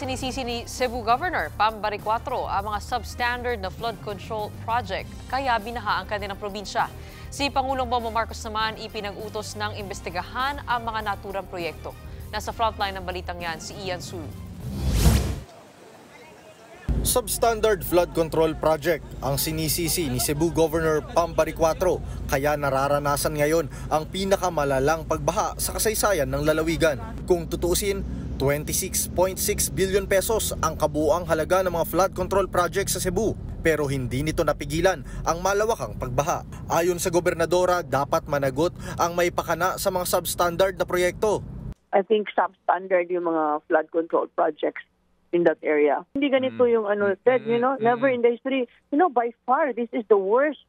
Sinisisi ni Cebu Governor Pam Baricuatro ang mga substandard na flood control project kaya binaha ang kanilang probinsya. Si Pangulong Bongbong Marcos naman ipinag-utos ng imbestigahan ang mga naturang proyekto. Nasa frontline ng balitang yan si Ian Su. Substandard flood control project ang sinisisi ni Cebu Governor Pam Baricuatro kaya nararanasan ngayon ang pinakamalalang pagbaha sa kasaysayan ng lalawigan. Kung tutuusin, 26.6 billion pesos ang kabuuang halaga ng mga flood control project sa Cebu. Pero hindi nito napigilan ang malawakang pagbaha. Ayon sa gobernadora, dapat managot ang may pakana sa mga substandard na proyekto. I think substandard yung mga flood control projects in that area. Hindi ganito yung said, never in the history. By far, this is the worst,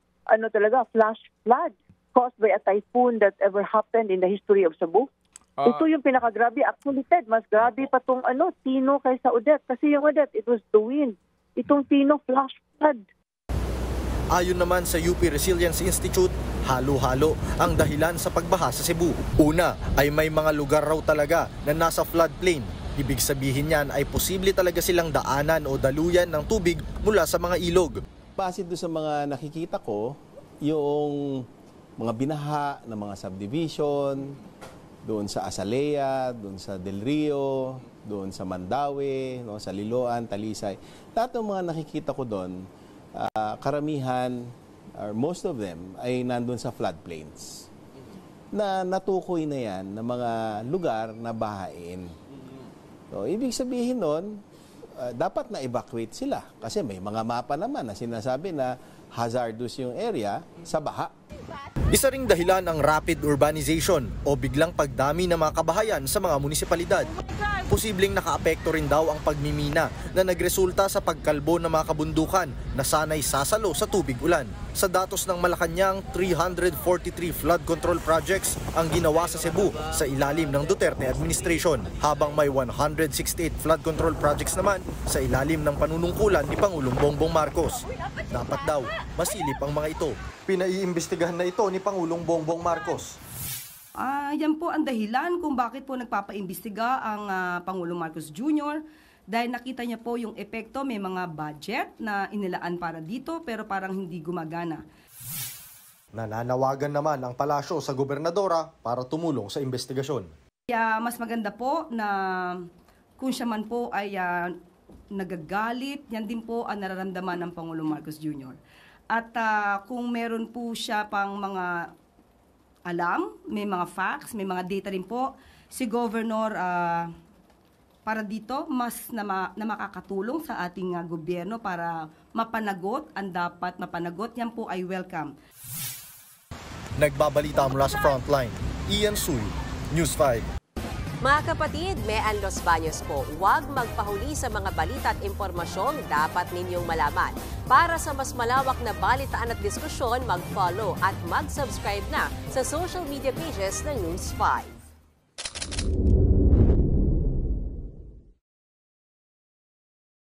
flash flood caused by a typhoon that ever happened in the history of Cebu. Ito yung pinakagrabe. Actually, Ted, mas grabe pa tong Tino kaysa Odette. Kasi yung Odette, it was the wind. Itong Tino, flash flood. Ayon naman sa UP Resilience Institute, halo-halo ang dahilan sa pagbaha sa Cebu. Una ay may mga lugar raw talaga na nasa floodplain. Ibig sabihin yan ay posible talaga silang daanan o daluyan ng tubig mula sa mga ilog. Base doon sa mga nakikita ko, yung mga binaha ng mga subdivision, doon sa Azalea, doon sa Del Rio, doon sa Mandaue, sa Liloan, Talisay. Lahat ng mga nakikita ko doon, karamihan, or most of them, ay nandun sa floodplains. Na natukoy na yan ng mga lugar na bahain. So, ibig sabihin nun, dapat na-evacuate sila. Kasi may mga mapa naman na sinasabi na hazardous yung area sa baha. Isa ring dahilan ang rapid urbanization o biglang pagdami ng mga kabahayan sa mga munisipalidad. Posibleng nakaapekto rin daw ang pagmimina na nagresulta sa pagkalbo ng mga kabundukan na sanay sasalo sa tubig ulan. Sa datos ng Malacanang, 343 flood control projects ang ginawa sa Cebu sa ilalim ng Duterte administration, habang may 168 flood control projects naman sa ilalim ng panunungkulan ni Pangulong Bongbong Marcos. Dapat daw masilip ang mga ito. Pinaiimbestigahan na ito ni Pangulong Bongbong Marcos. Yan po ang dahilan kung bakit po nagpapaimbestiga ang Pangulong Marcos Jr. Dahil nakita niya po yung epekto, may mga budget na inilaan para dito pero parang hindi gumagana. Nananawagan naman ang palasyo sa gobernadora para tumulong sa investigasyon. Kaya mas maganda po na kung siya man po ay nagagalit, yan din po ang nararamdaman ng Pangulong Marcos Jr. At kung meron po siya pang mga alam, may mga facts, may mga data rin po, si Governor para dito mas na makakatulong sa ating gobyerno para mapanagot ang dapat mapanagot. Yan po ay welcome. Nagbabalita mula sa Frontline, Ian Suy, News 5. Mga kapatid, Mean Los Baños po, huwag magpahuli sa mga balita at impormasyong dapat ninyong malaman. Para sa mas malawak na balitaan at diskusyon, mag-follow at mag-subscribe na sa social media pages ng News 5.